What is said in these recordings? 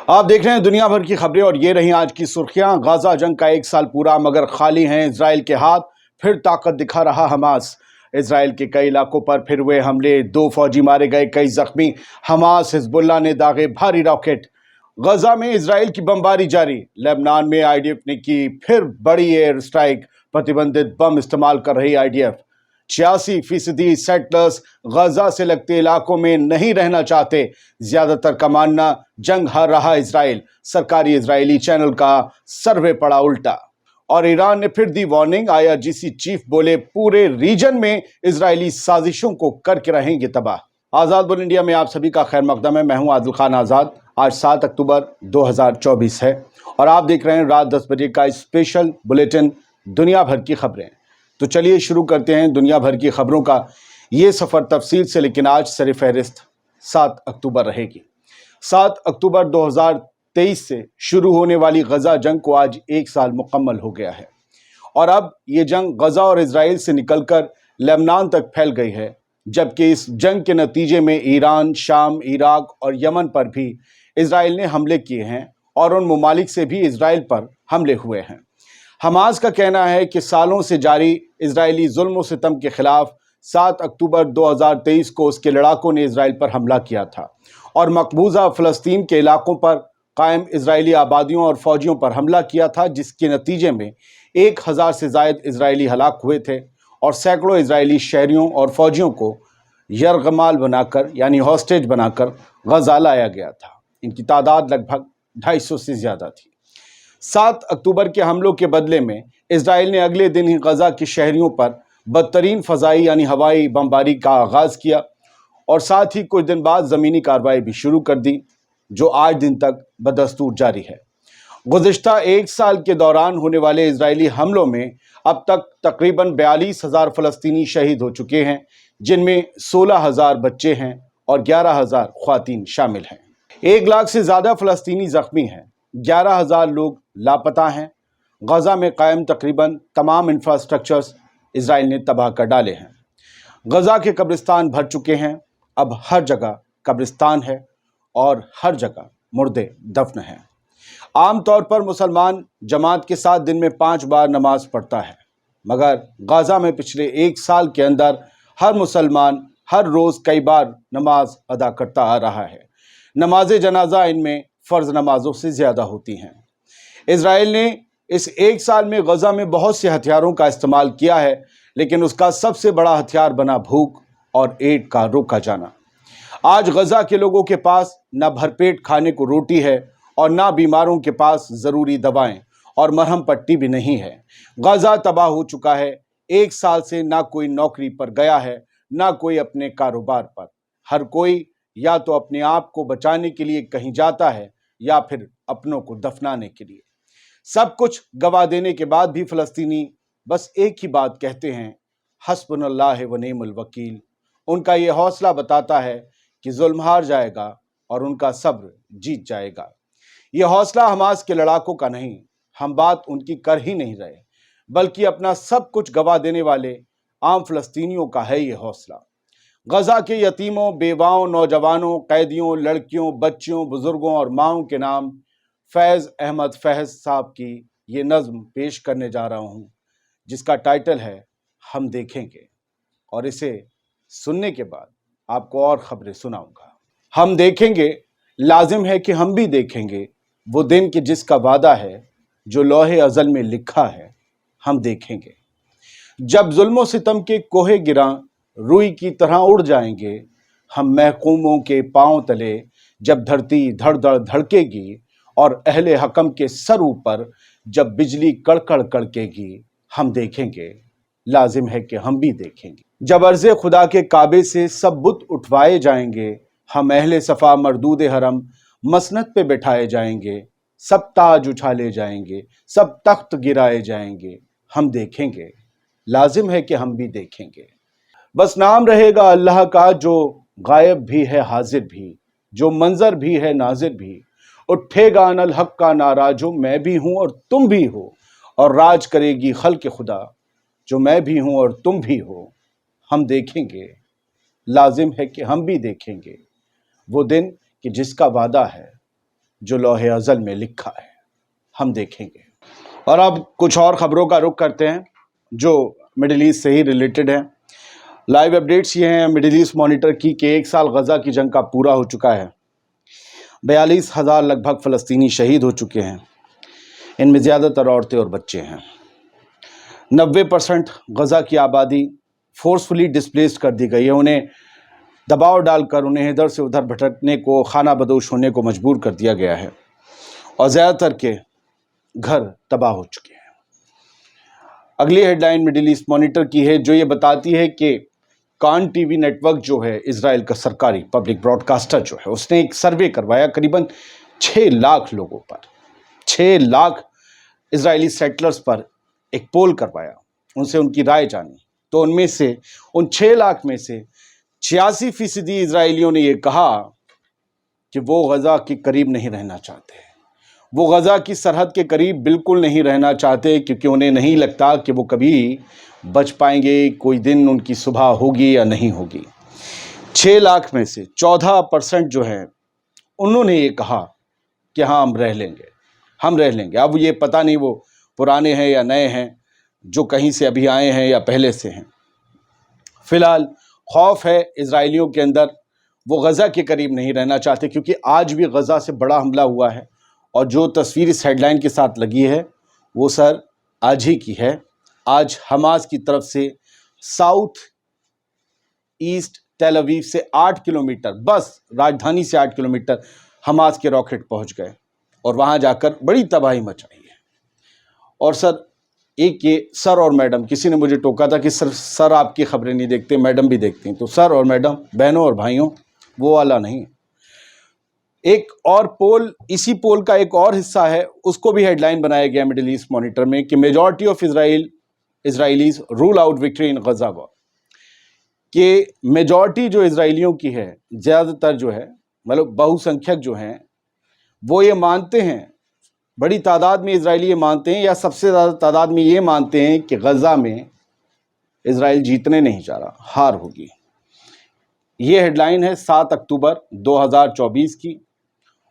आप देख रहे हैं दुनिया भर की खबरें और ये रही आज की सुर्खियां। गाजा जंग का 1 साल पूरा मगर खाली हैं इजराइल के हाथ। फिर ताकत दिखा रहा हमास। इजराइल के कई इलाकों पर फिर हुए हमले, 2 फौजी मारे गए, कई जख्मी। हमास हिजबुल्लाह ने दागे भारी रॉकेट। गजा में इजराइल की बमबारी जारी। लेबनान में आईडीएफ ने की फिर बड़ी एयर स्ट्राइक। प्रतिबंधित बम इस्तेमाल कर रही आईडीएफ। 86% सेटलर्स गजा से लगते इलाकों में नहीं रहना चाहते। ज्यादातर का मानना जंग हार रहा इजराइल। सरकारी इजरायली चैनल का सर्वे पड़ा उल्टा। और ईरान ने फिर दी वार्निंग। आईआरजीसी चीफ बोले पूरे रीजन में इजरायली साजिशों को करके रहेंगे तबाह। आजाद बोल इंडिया में आप सभी का खैर मकदम है। मैं हूं आदिल खान आजाद। आज 7 अक्टूबर 2024 है और आप देख रहे हैं रात 10 बजे का स्पेशल बुलेटिन दुनिया भर की खबरें। तो चलिए शुरू करते हैं दुनिया भर की खबरों का ये सफर तफसील से, लेकिन आज सर फहरिस्त 7 अक्टूबर रहेगी। 7 अक्टूबर 2023 से शुरू होने वाली गजा जंग को आज 1 साल मुकम्मल हो गया है और अब ये जंग गजा और इजराइल से निकलकर लेबनान तक फैल गई है, जबकि इस जंग के नतीजे में ईरान, शाम, इराक और यमन पर भी इजराइल ने हमले किए हैं और उन ममालिक से भी इजराइल पर हमले हुए हैं। हमास का कहना है कि सालों से जारी इजरायली जुल्म सितम के खिलाफ 7 अक्टूबर 2023 को उसके लड़ाकों ने इजराइल पर हमला किया था और मकबूजा फ़लस्तीन के इलाकों पर कायम इजरायली आबादियों और फौजियों पर हमला किया था, जिसके नतीजे में 1000 से ज़ायद इजरायली हलाक हुए थे और सैकड़ों इजरायली शहरियों और फौजियों को यरगमाल बनाकर यानी हॉस्टेज बनाकर गजा लाया गया था। इनकी तादाद लगभग 250 से ज़्यादा थी। 7 अक्टूबर के हमलों के बदले में इजराइल ने अगले दिन ही गजा के शहरियों पर बदतरीन फ़ज़ाई यानी हवाई बमबारी का आगाज़ किया और साथ ही कुछ दिन बाद ज़मीनी कार्रवाई भी शुरू कर दी, जो आज दिन तक बदस्तूर जारी है। गुज़िश्ता 1 साल के दौरान होने वाले इजरायली हमलों में अब तक तकरीबन 42,000 फ़लस्तीनी शहीद हो चुके हैं, जिनमें 16,000 बच्चे हैं और 11,000 ख्वातीन शामिल हैं। 1 लाख से ज़्यादा फ़लस्तीनी ज़ख्मी हैं। 11,000 लोग लापता हैं। गजा में कायम तकरीबन तमाम इंफ्रास्ट्रक्चर्स इजराइल ने तबाह कर डाले हैं। गजा के कब्रिस्तान भर चुके हैं। अब हर जगह कब्रिस्तान है और हर जगह मुर्दे दफन हैं। आम तौर पर मुसलमान जमात के साथ दिन में 5 बार नमाज पढ़ता है, मगर गजा में पिछले 1 साल के अंदर हर मुसलमान हर रोज़ कई बार नमाज अदा करता आ रहा है। नमाज जनाजा इनमें फ़र्ज नमाजों से ज़्यादा होती हैं। इजराइल ने इस 1 साल में गजा में बहुत से हथियारों का इस्तेमाल किया है, लेकिन उसका सबसे बड़ा हथियार बना भूख और एड का रोका जाना। आज गजा के लोगों के पास न भरपेट खाने को रोटी है और ना बीमारों के पास ज़रूरी दवाएं और मरहम पट्टी भी नहीं है। गजा तबाह हो चुका है। 1 साल से ना कोई नौकरी पर गया है, ना कोई अपने कारोबार पर। हर कोई या तो अपने आप को बचाने के लिए कहीं जाता है या फिर अपनों को दफनाने के लिए। सब कुछ गवा देने के बाद भी फ़लस्तीनी बस एक ही बात कहते हैं, हस्बुनल्लाह व निअमल वकील। उनका ये हौसला बताता है कि जुल्म हार जाएगा और उनका सब्र जीत जाएगा। ये हौसला हमास के लड़ाकों का नहीं, हम बात उनकी कर ही नहीं रहे, बल्कि अपना सब कुछ गवा देने वाले आम फ़लस्तीनियों का है ये हौसला। गजा के यतीमों, बेवाओं, नौजवानों, कैदियों, लड़कियों, बच्चियों, बुजुर्गों और माओं के नाम फैज़ अहमद फैज़ साहब की ये नज़्म पेश करने जा रहा हूँ, जिसका टाइटल है हम देखेंगे, और इसे सुनने के बाद आपको और खबरें सुनाऊंगा। हम देखेंगे, लाजिम है कि हम भी देखेंगे वो दिन कि जिसका वादा है, जो लौहे अज़ल में लिखा है, हम देखेंगे। जब जुल्म सितम के कोहे गिरां रुई की तरह उड़ जाएंगे, हम महकूमों के पांव तले जब धरती धड़ धड़ धड़केगी और अहले हकम के सर ऊपर जब बिजली कड़कड़ कड़केगी, हम देखेंगे, लाजिम है कि हम भी देखेंगे। जब अर्ज़े खुदा के काबे से सब बुत उठवाए जाएंगे, हम अहले सफ़ा मरदूद हरम मसनद पे बिठाए जाएंगे, सब ताज उछाले जाएंगे, सब तख्त गिराए जाएंगे, हम देखेंगे, लाजिम है कि हम भी देखेंगे। बस नाम रहेगा अल्लाह का, जो गायब भी है हाजिर भी, जो मंजर भी है नाजिर भी। उठेगा अनल हक का नारा, जो मैं भी हूँ और तुम भी हो, और राज करेगी खल्क़ खुदा, जो मैं भी हूँ और तुम भी हो। हम देखेंगे, लाजिम है कि हम भी देखेंगे वो दिन कि जिसका वादा है, जो लौहे अज़ल में लिखा है, हम देखेंगे। और अब कुछ और खबरों का रुख करते हैं जो मिडिल ईस्ट से ही रिलेटेड है। लाइव अपडेट्स ये हैं मिडिल ईस्ट मॉनिटर की कि 1 साल गजा की जंग का पूरा हो चुका है। 42,000 लगभग फ़लस्तीनी शहीद हो चुके हैं। इनमें ज़्यादातर औरतें और बच्चे हैं। 90% गजा की आबादी फोर्सफुली डिस्प्लेस्ड कर दी गई है। उन्हें दबाव डालकर उन्हें इधर से उधर भटकने को, खाना बदोश होने को मजबूर कर दिया गया है और ज़्यादातर के घर तबाह हो चुके हैं। अगली हेडलाइन मिडिल ईस्ट मॉनिटर की है जो ये बताती है कि कान टीवी नेटवर्क जो है, इजराइल का सरकारी पब्लिक ब्रॉडकास्टर जो है, उसने एक सर्वे करवाया करीबन 6 लाख लोगों पर, 6 लाख इजरायली सेटलर्स पर एक पोल करवाया, उनसे उनकी राय जानी। तो उनमें से उन 6 लाख में से 86% इजरायलियों ने ये कहा कि वो गजा के करीब नहीं रहना चाहते, वो गजा की सरहद के करीब बिल्कुल नहीं रहना चाहते, क्योंकि उन्हें नहीं लगता कि वो कभी बच पाएंगे, कोई दिन उनकी सुबह होगी या नहीं होगी। 6 लाख में से 14% जो है उन्होंने ये कहा कि हाँ हम रह लेंगे, हम रह लेंगे। अब ये पता नहीं वो पुराने हैं या नए हैं, जो कहीं से अभी आए हैं या पहले से हैं। फिलहाल खौफ है इजरायलियों के अंदर, वो गजा के करीब नहीं रहना चाहते, क्योंकि आज भी गजा से बड़ा हमला हुआ है और जो तस्वीर इस हेडलाइन के साथ लगी है वो सर आज ही की है। आज हमास की तरफ से साउथ ईस्ट टेल अवीव से 8 किलोमीटर, बस राजधानी से 8 किलोमीटर हमास के रॉकेट पहुंच गए और वहां जाकर बड़ी तबाही मचाई है। और सर एक ये सर और मैडम, किसी ने मुझे टोका था कि सर आपकी खबरें नहीं देखते, मैडम भी देखती हैं। तो सर और मैडम, बहनों और भाइयों, वो वाला नहीं। एक और पोल, इसी पोल का एक और हिस्सा है, उसको भी हेडलाइन बनाया गया मिडिल ईस्ट मॉनिटर में कि majority of Israelis rule out victory in Gaza war, कि मेजॉरिटी जो इजराइलियों की है, ज़्यादातर जो है, मतलब बहुसंख्यक जो हैं, वो ये मानते हैं, बड़ी तादाद में इजरायली ये मानते हैं, या सबसे ज़्यादा तादाद में ये मानते हैं कि गजा में इजराइल जीतने नहीं जा रहा, हार होगी। ये हेडलाइन है 7 अक्टूबर 2024 की,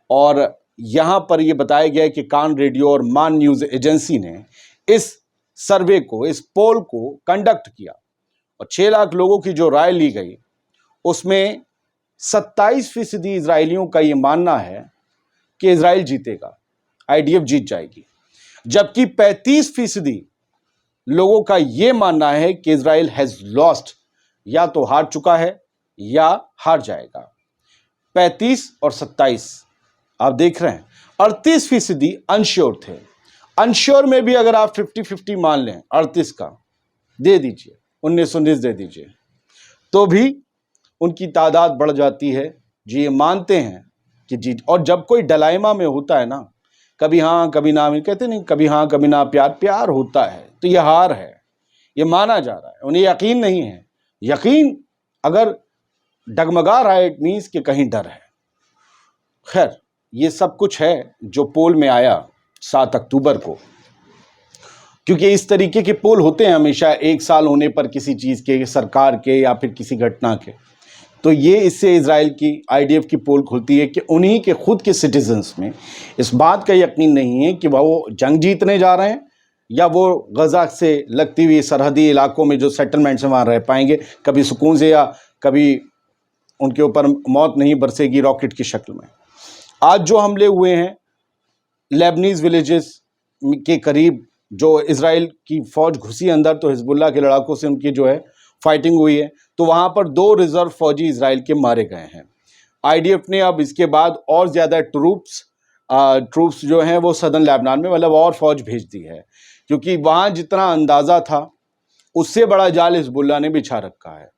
और यहाँ पर ये बताया गया है कि कान रेडियो और मान न्यूज़ एजेंसी ने इस सर्वे को, इस पोल को कंडक्ट किया और 6 लाख लोगों की जो राय ली गई उसमें 27% इजरायलियों का ये मानना है कि इजराइल जीतेगा, आईडीएफ जीत जाएगी, जबकि 35% लोगों का ये मानना है कि इजराइल हैज लॉस्ट, या तो हार चुका है या हार जाएगा। 35 और 27 आप देख रहे हैं। 38% अनश्योर थे। अनश्योर में भी अगर आप 50-50 मान लें, 38 का दे दीजिए, 19-19 दे दीजिए, तो भी उनकी तादाद बढ़ जाती है जो ये मानते हैं कि जीत। और जब कोई डलाइमा में होता है ना, कभी हाँ कभी ना, कहते नहीं कभी हाँ कभी ना, प्यार होता है, तो ये हार है, ये माना जा रहा है, उन्हें यकीन नहीं है। यकीन अगर डगमगा रहा है, इट मीन्स कि कहीं डर है। खैर, ये सब कुछ है जो पोल में आया 7 अक्टूबर को, क्योंकि इस तरीके के पोल होते हैं हमेशा 1 साल होने पर, किसी चीज़ के, सरकार के या फिर किसी घटना के। तो ये इससे इजराइल की आईडीएफ की पोल खुलती है कि उन्हीं के खुद के सिटीजन्स में इस बात का यकीन नहीं है कि वो जंग जीतने जा रहे हैं, या वो गजा से लगती हुई सरहदी इलाकों में जो सेटलमेंट्स हैं वहाँ रह पाएंगे कभी सुकून से, या कभी उनके ऊपर मौत नहीं बरसेगी रॉकेट की शक्ल में। आज जो हमले हुए हैं लेबनीज विलेजेस के करीब, जो इजराइल की फौज घुसी अंदर, तो हिजबुल्लाह के लड़ाकों से उनकी जो है फाइटिंग हुई है, तो वहाँ पर 2 रिजर्व फौजी इजराइल के मारे गए हैं। आईडीएफ ने अब इसके बाद और ज़्यादा ट्रूप्स जो हैं वो सदर्न लेबनान में, मतलब और फौज भेज दी है, क्योंकि वहाँ जितना अंदाज़ा था उससे बड़ा जाल हिजबुल्लाह ने बिछा रखा है।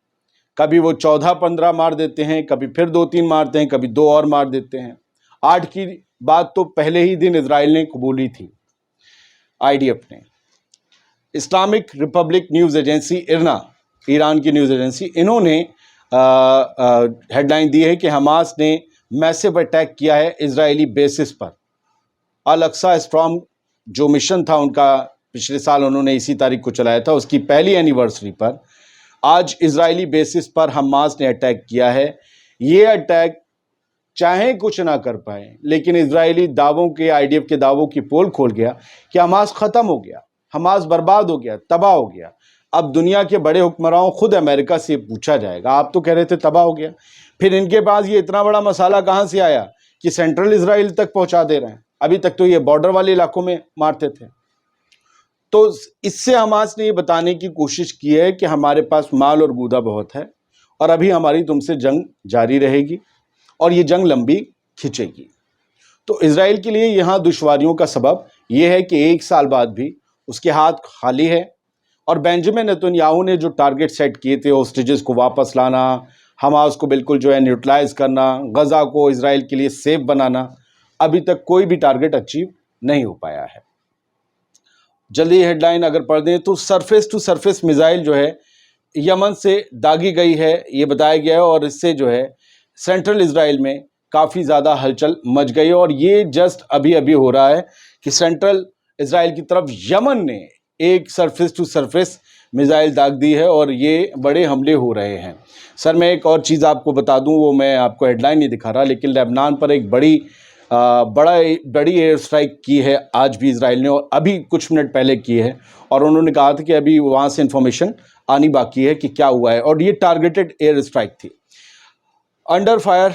कभी वो 14-15 मार देते हैं, कभी फिर 2-3 मारते हैं, कभी 2 और मार देते हैं। 8 की बात तो पहले ही दिन इजराइल ने कबूली थी। आईडीएफ ने, Islamic Republic News Agency IRNA, Iran की न्यूज़ एजेंसी, इन्होंने हेडलाइन दी है कि हमास ने मैसिव अटैक किया है इजरायली बेसिस पर। अल अक्सा स्ट्रॉम जो मिशन था उनका, पिछले साल उन्होंने इसी तारीख को चलाया था, उसकी पहली एनिवर्सरी पर आज इजरायली बेसिस पर हमास ने अटैक किया है। ये अटैक چاہیں کچھ نہ کر پائیں، لیکن اسرائیلی دعووں کے IDF کے دعووں کی پول کھول گیا کہ حماس ختم ہو گیا، حماس برباد ہو گیا، تباہ ہو گیا۔ اب دنیا کے بڑے حکمرانوں خود امریکہ سے پوچھا جائے گا، آپ تو کہہ رہے تھے تباہ ہو گیا، پھر ان کے پاس یہ اتنا بڑا مسالہ کہاں سے آیا کہ سینٹرل اسرائیل تک پہنچا دے رہے ہیں؟ ابھی تک تو یہ بارڈر والے علاقوں میں مارتے تھے۔ تو اس سے حماس نے یہ بتانے کی کوشش کی ہے کہ ہمارے پاس مال اور گودا بہت ہے، اور ابھی ہماری تم سے جنگ جاری رہے گی، اور یہ جنگ لمبی کھنچے گی۔ تو اسرائیل کے لیے یہاں دشواریوں کا سبب یہ ہے کہ 1 سال بعد بھی اس کے ہاتھ خالی ہے، اور بینجامن نیتن نے جو ٹارگٹ سیٹ کیے تھے، ہوسٹیجز کو واپس لانا، حماس کو بالکل جو ہے نیوٹرلائز کرنا، غزہ کو اسرائیل کے لیے سیف بنانا، ابھی تک کوئی بھی ٹارگٹ اچیو نہیں ہو پایا ہے۔ جلدی ہیڈ لائن اگر پڑھ دیں تو سرفیس ٹو سرفیس میزائل جو ہے یمن سے داغی گئی ہے، یہ بتایا گیا ہے، اور اس سے جو ہے سینٹرل اسرائیل میں کافی زیادہ ہلچل مچ گئی، اور یہ جسٹ ابھی ہو رہا ہے کہ سینٹرل اسرائیل کی طرف یمن نے ایک سرفیس ٹو سرفیس میزائل داغ دی ہے، اور یہ بڑے حملے ہو رہے ہیں۔ سر میں ایک اور چیز آپ کو بتا دوں، وہ میں آپ کو ہیڈ لائن نہیں دکھا رہا، لیکن لبنان پر ایک بڑی ایئر اسٹرائک کی ہے آج بھی اسرائیل نے، اور ابھی کچھ منٹ پہلے کی ہے، اور انہوں نے کہا تھا کہ ابھی وہاں سے انفارمیشن آنی باقی ہے کہ کیا ہوا ہے، اور یہ ٹارگیٹڈ ایئر اسٹرائک تھی۔ انڈر فائر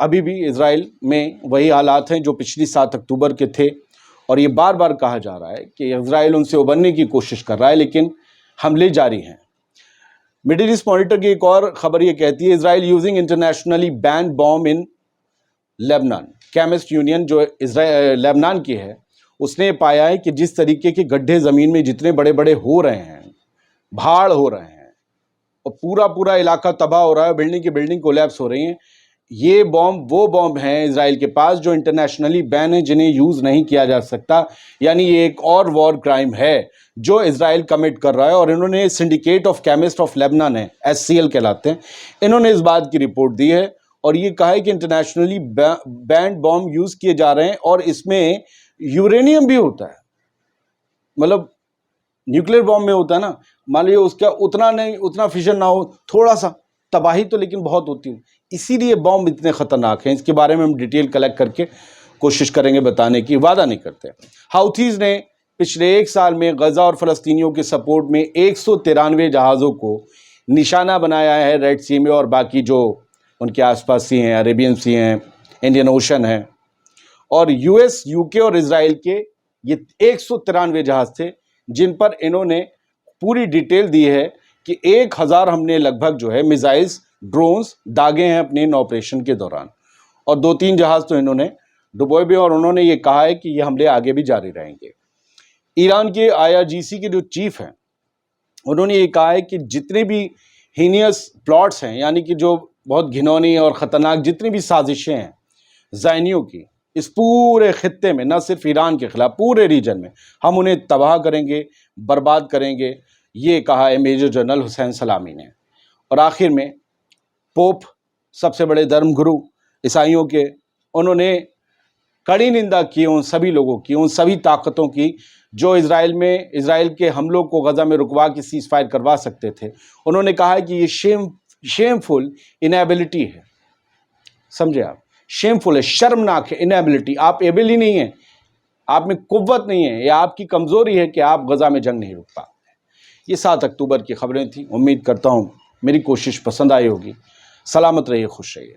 ابھی بھی اسرائیل میں وہی حالات ہیں جو پچھلی 7 اکتوبر کے تھے، اور یہ بار بار کہا جا رہا ہے کہ اسرائیل ان سے ابھرنے کی کوشش کر رہا ہے، لیکن حملے جاری ہیں۔ مڈل ایسٹ مانیٹر کی ایک اور خبر یہ کہتی ہے اسرائیل یوزنگ انٹرنیشنلی بینڈ بام ان لیبنان۔ کیمسٹ یونین جو لیبنان کی ہے، اس نے پایا ہے کہ جس طریقے کے گڈھے زمین میں جتنے بڑے بڑے ہو رہے ہیں، بھاڑ ہو رہے ہیں، اور پورا علاقہ تباہ ہو رہا ہے، بلڈنگ کی بلڈنگ کولیپس ہو رہی ہیں، یہ بومب وہ بومب ہیں اسرائیل کے پاس جو انٹرنیشنلی بین ہیں، جنہیں یوز نہیں کیا جا سکتا، یعنی یہ ایک اور وار کرائم ہے جو اسرائیل کمٹ کر رہا ہے۔ اور انہوں نے syndicate of chemist of Lebanon ہے، SCL کہلاتے ہیں، انہوں نے اس بات کی رپورٹ دی ہے، اور یہ کہا ہے کہ انٹرنیشنلی بینڈ بومب یوز کیے جا رہے ہیں، اور اس میں یورینیم بھی ہوتا ہے، مطلب نیوکلیر بومب میں ہوتا ہے نا، مان لیے اس کا اتنا فیشن نہ ہو، تھوڑا سا تباہی تو لیکن بہت ہوتی ہے، اسی لیے بومب اتنے خطرناک ہیں۔ اس کے بارے میں ہم ڈیٹیل کلیکٹ کر کے کوشش کریں گے بتانے کی، وعدہ نہیں کرتے۔ ہاؤتھیز نے پچھلے 1 سال میں غزہ اور فلسطینیوں کے سپورٹ میں 193 جہازوں کو نشانہ بنایا ہے ریڈ سی میں، اور باقی جو ان کے آس پاس سی ہیں، عربین سی ہیں، انڈین اوشن ہے، اور US، UK اور اسرائیل کے یہ 193 جہاز تھے جن پر انہوں نے پوری ڈیٹیل دی ہے کہ 1000 ہم نے لگ بھگ جو ہے میزائلز، ڈرونز داغے ہیں اپنے ان آپریشن کے دوران، اور 2-3 جہاز تو انہوں نے ڈبوئے بھی، اور انہوں نے یہ کہا ہے کہ یہ حملے آگے بھی جاری رہیں گے۔ ایران کے IRGC کے جو چیف ہیں، انہوں نے یہ کہا ہے کہ جتنے بھی ہینیس پلاٹس ہیں، یعنی کہ جو بہت گھنونی اور خطرناک جتنی بھی سازشیں ہیں زائنیوں کی اس پورے خطے میں، نہ صرف ایران کے خلاف، پورے ریجن میں، ہم انہیں تباہ کریں گے، برباد کریں گے، یہ کہا ہے میجر جنرل حسین سلامی نے۔ اور آخر میں پوپ، سب سے بڑے دھرم گرو عیسائیوں کے، انہوں نے کڑی نندا کی ان سبھی لوگوں کی، ان سبھی طاقتوں کی جو اسرائیل کے حملوں کو غزہ میں رکوا کے سیز فائر کروا سکتے تھے۔ انہوں نے کہا ہے کہ یہ شیمفل انیبلٹی ہے، سمجھے آپ، شیمفل ہے، شرمناک ہے، انیبلٹی، آپ ایبل ہی نہیں ہیں، آپ میں قوت نہیں ہے، یا آپ کی کمزوری ہے کہ آپ غزہ میں جنگ نہیں رک پاتے۔ یہ 7 اکتوبر کی خبریں تھیں، امید کرتا ہوں میری کوشش پسند آئی ہوگی۔ سلامت رہیے، خوش رہیے۔